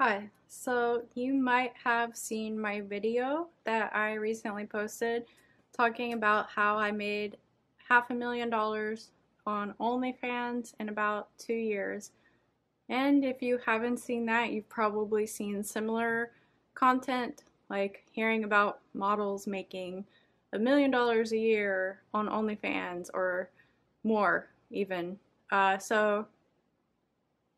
Hi, so you might have seen my video that I recently posted talking about how I made $500,000 on OnlyFans in about 2 years. And if you haven't seen that, you've probably seen similar content, like hearing about models making $1 million a year on OnlyFans or more even. So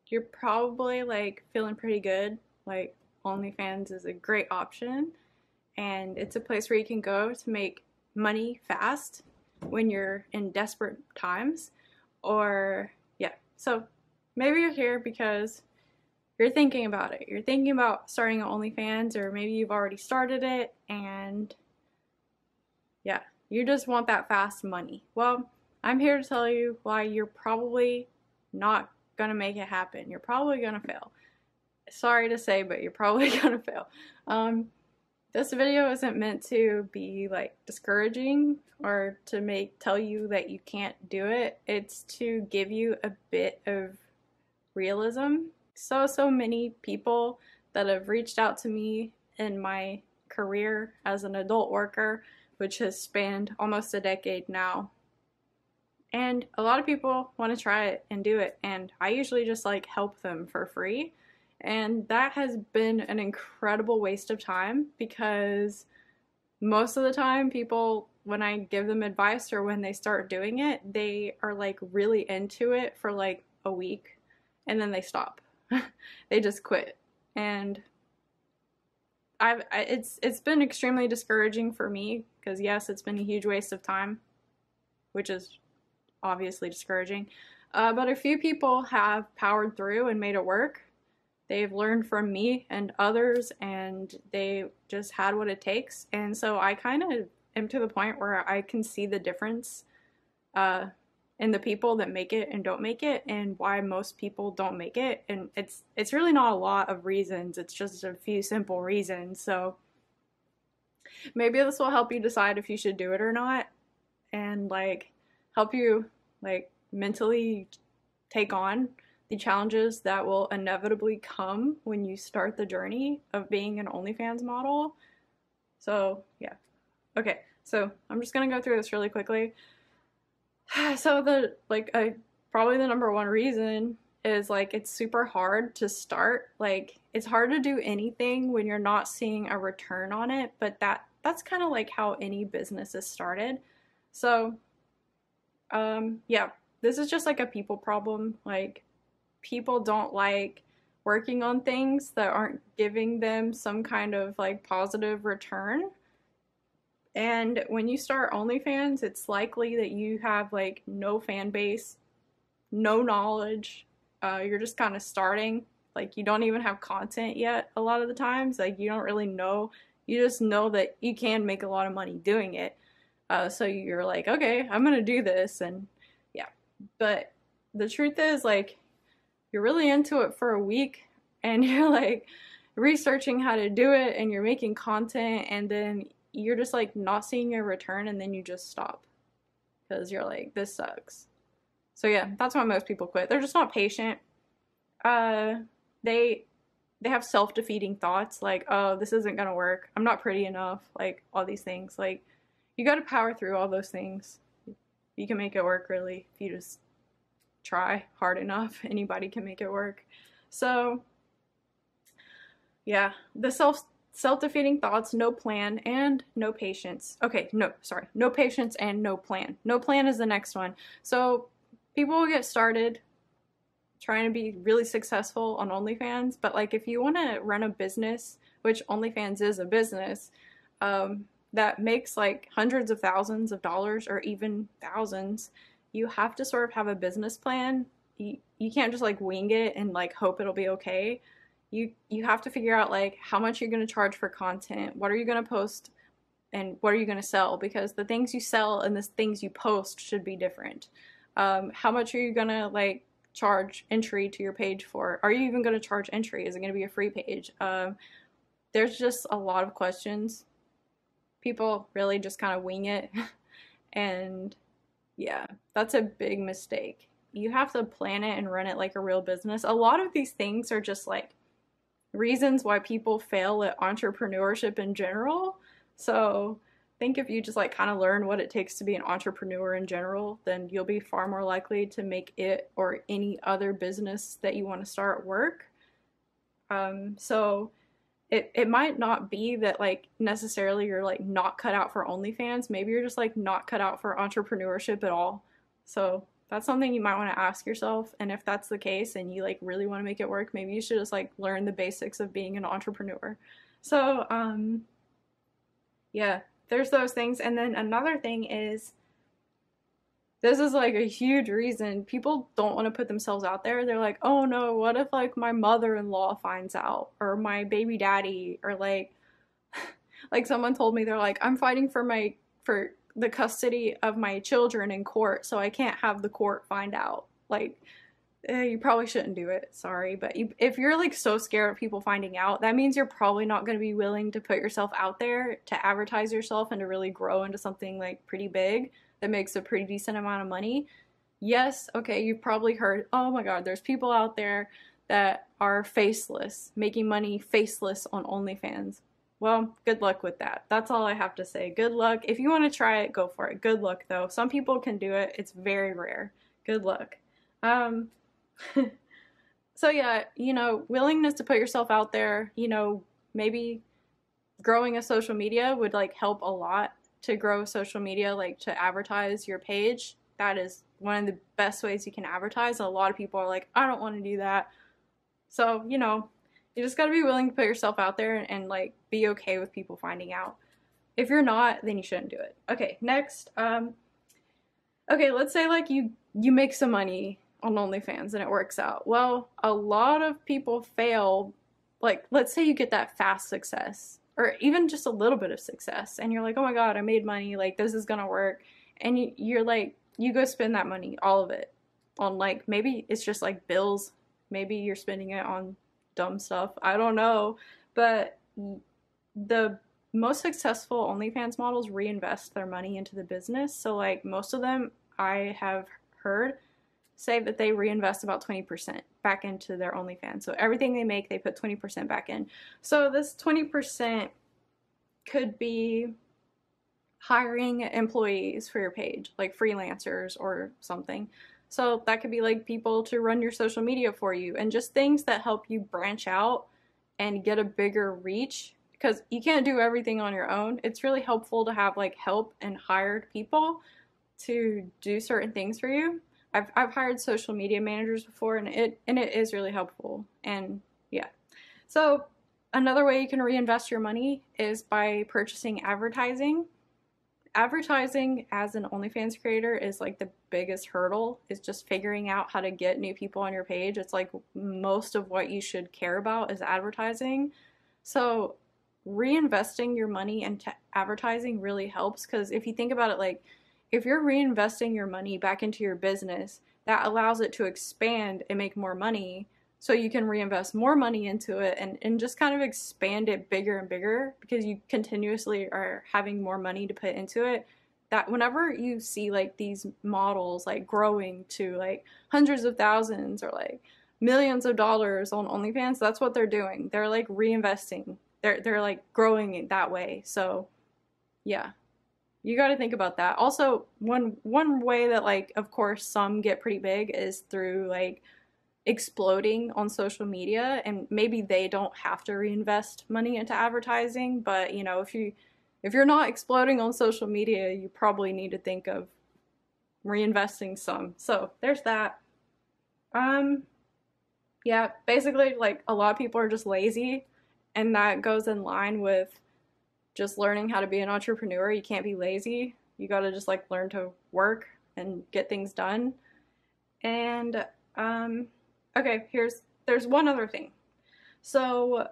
you're probably like feeling pretty good. Like OnlyFans is a great option and it's a place where you can go to make money fast when you're in desperate times. Or, yeah. So maybe you're here because you're thinking about it. You're thinking about starting an OnlyFans, or maybe you've already started it and yeah, you just want that fast money. Well, I'm here to tell you why you're probably not gonna make it happen. You're probably gonna fail. Sorry to say, but you're probably gonna fail. This video isn't meant to be like discouraging or to tell you that you can't do it. It's to give you a bit of realism. So many people that have reached out to me in my career as an adult worker, which has spanned almost a decade now. And a lot of people want to try it and do it, and I usually just like help them for free. And that has been an incredible waste of time because most of the time people, when I give them advice or when they start doing it, they are like really into it for like a week and then they stop. They just quit. And it's been extremely discouraging for me because yes, it's been a huge waste of time, which is obviously discouraging. But a few people have powered through and made it work. They've learned from me and others, and they just had what it takes. And so I kind of am to the point where I can see the difference in the people that make it and don't make it, and why most people don't make it. And it's really not a lot of reasons. It's just a few simple reasons. So maybe this will help you decide if you should do it or not, and like help you like mentally take on the challenges that will inevitably come when you start the journey of being an OnlyFans model. So yeah. Okay, so I'm just gonna go through this really quickly. So probably the number one reason is like it's super hard to start. Like it's hard to do anything when you're not seeing a return on it, but that's kind of like how any business is started. So yeah, this is just like a people problem. Like people don't like working on things that aren't giving them some kind of like positive return. And when you start OnlyFans, it's likely that you have like no fan base, no knowledge. You're just kind of starting. Like you don't even have content yet a lot of the times. Like you don't really know. You just know that you can make a lot of money doing it. So you're like, okay, I'm gonna do this, and yeah. But the truth is, like, you're really into it for a week, and you're like researching how to do it, and you're making content, and then you're just like not seeing a return, and then you just stop because you're like, this sucks. So yeah, that's why most people quit. They're just not patient. They have self-defeating thoughts like, oh, this isn't gonna work. I'm not pretty enough. Like all these things. Like you got to power through all those things. You can make it work, really, if you just try hard enough. Anybody can make it work. So yeah, the self-defeating thoughts, no plan, and no patience. Okay, no patience and no plan. No plan is the next one. So people will get started trying to be really successful on OnlyFans, but like if you want to run a business, which OnlyFans is a business, that makes like hundreds of thousands of dollars or even thousands, you have to sort of have a business plan. You can't just like wing it and like hope it'll be okay. You have to figure out like how much you're going to charge for content, what are you going to post, and what are you going to sell, because the things you sell and the things you post should be different. How much are you going to like charge entry to your page for? Are you even going to charge entry? Is it going to be a free page? There's just a lot of questions. People really just kind of wing it. And yeah, that's a big mistake. You have to plan it and run it like a real business. A lot of these things are just like reasons why people fail at entrepreneurship in general. So I think if you just like kind of learn what it takes to be an entrepreneur in general, then you'll be far more likely to make it or any other business that you want to start work. So it might not be that like necessarily you're like not cut out for OnlyFans. Maybe you're just like not cut out for entrepreneurship at all. So that's something you might want to ask yourself. And if that's the case and you like really want to make it work, maybe you should just like learn the basics of being an entrepreneur. So yeah, there's those things. And then another thing is, this is like a huge reason people don't want to put themselves out there. They're like, oh no, what if like my mother-in-law finds out, or my baby daddy, or like like someone told me, they're like, I'm fighting for the custody of my children in court, so I can't have the court find out. Like, you probably shouldn't do it, sorry, but if you're like so scared of people finding out, that means you're probably not going to be willing to put yourself out there to advertise yourself and to really grow into something like pretty big that makes a pretty decent amount of money. Yes, okay, you've probably heard, oh my god, there's people out there that are faceless, making money faceless on OnlyFans. Well, good luck with that. That's all I have to say. Good luck. If you want to try it, go for it. Good luck, though. Some people can do it. It's very rare. Good luck. So yeah, you know, willingness to put yourself out there, you know, maybe growing a social media would like help a lot to grow social media, like to advertise your page. That is one of the best ways you can advertise. A lot of people are like, I don't want to do that. So, you know, you just got to be willing to put yourself out there and like be okay with people finding out. If you're not, then you shouldn't do it. Okay, next. Okay, let's say like you make some money on OnlyFans and it works out. Well, a lot of people fail. Like, let's say you get that fast success, or even just a little bit of success, and you're like, oh my god, I made money, like this is gonna work, and you're like, you go spend that money, all of it, on like, maybe it's just like bills, maybe you're spending it on dumb stuff, I don't know, but the most successful OnlyFans models reinvest their money into the business. So like most of them I have heard say that they reinvest about 20% back into their OnlyFans. So everything they make, they put 20% back in. So this 20% could be hiring employees for your page, like freelancers or something. So that could be like people to run your social media for you, and just things that help you branch out and get a bigger reach, because you can't do everything on your own. It's really helpful to have like help and hired people to do certain things for you. I've hired social media managers before, and it is really helpful. And yeah. So another way you can reinvest your money is by purchasing advertising. Advertising as an OnlyFans creator is like the biggest hurdle, is just figuring out how to get new people on your page. It's like most of what you should care about is advertising. So reinvesting your money into advertising really helps, because if you think about it, like if you're reinvesting your money back into your business, that allows it to expand and make more money, so you can reinvest more money into it and just kind of expand it bigger and bigger, because you continuously are having more money to put into it. That whenever you see like these models like growing to like hundreds of thousands or like millions of dollars on OnlyFans, that's what they're doing. They're like reinvesting. They're like growing it that way. So yeah. You got to think about that. Also, one way that like, of course, some get pretty big is through like exploding on social media, and maybe they don't have to reinvest money into advertising, but you know, if you're not exploding on social media, you probably need to think of reinvesting some. So there's that. Yeah, basically like a lot of people are just lazy, and that goes in line with just learning how to be an entrepreneur. You can't be lazy. You got to just like learn to work and get things done. And okay, there's one other thing. So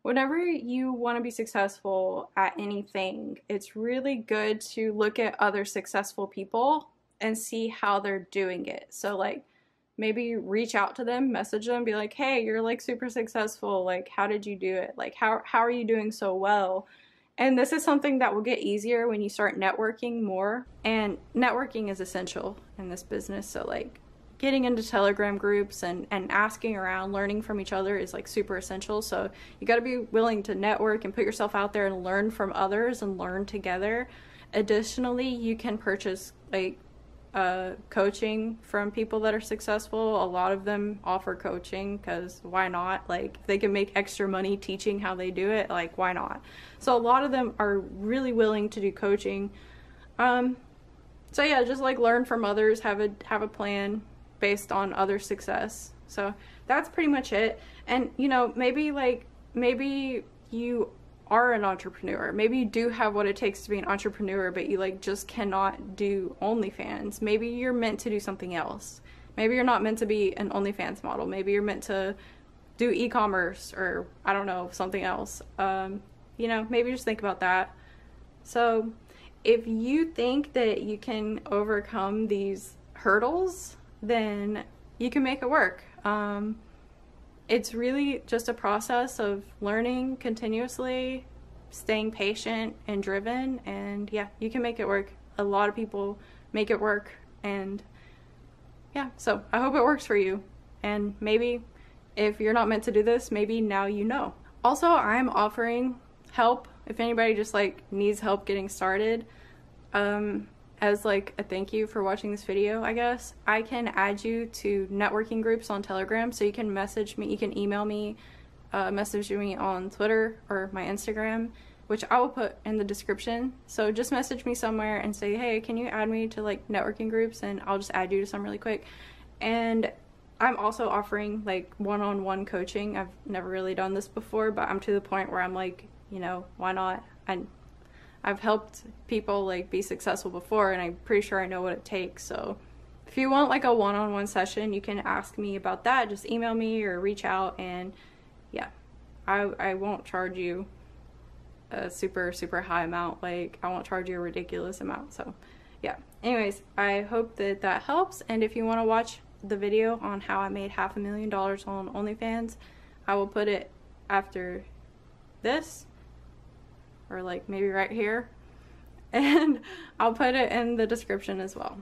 whenever you want to be successful at anything, it's really good to look at other successful people and see how they're doing it. So like maybe reach out to them, message them, be like, hey, you're like super successful, like how did you do it, like how are you doing so well? And this is something that will get easier when you start networking more, and networking is essential in this business. So like getting into Telegram groups and asking around, learning from each other is like super essential. So you got to be willing to network and put yourself out there and learn from others and learn together. Additionally, you can purchase like coaching from people that are successful. A lot of them offer coaching because why not? Like, if they can make extra money teaching how they do it, like, why not? So a lot of them are really willing to do coaching. So yeah, just like learn from others, have a plan based on other success. So that's pretty much it. And you know, maybe you are an entrepreneur. Maybe you do have what it takes to be an entrepreneur, but you like just cannot do OnlyFans. Maybe you're meant to do something else. Maybe you're not meant to be an OnlyFans model. Maybe you're meant to do e-commerce or I don't know, something else. You know, maybe just think about that. So if you think that you can overcome these hurdles, then you can make it work. It's really just a process of learning continuously, staying patient and driven, and yeah, you can make it work. A lot of people make it work, and yeah, so I hope it works for you. And maybe if you're not meant to do this, maybe now you know. Also, I'm offering help if anybody just like needs help getting started. As like a thank you for watching this video, I guess, I can add you to networking groups on Telegram. So you can message me, you can email me, message me on Twitter or my Instagram, which I will put in the description. So just message me somewhere and say, hey, can you add me to like networking groups, and I'll just add you to some really quick. And I'm also offering like one-on-one coaching. I've never really done this before, but I'm to the point where I'm like, you know, why not? And I've helped people like be successful before, and I'm pretty sure I know what it takes. So if you want like a one-on-one session, you can ask me about that. Just email me or reach out, and yeah, I won't charge you a super high amount. Like, I won't charge you a ridiculous amount. So yeah, anyways, I hope that that helps. And if you want to watch the video on how I made $500,000 on OnlyFans, I will put it after this, or like maybe right here, and I'll put it in the description as well.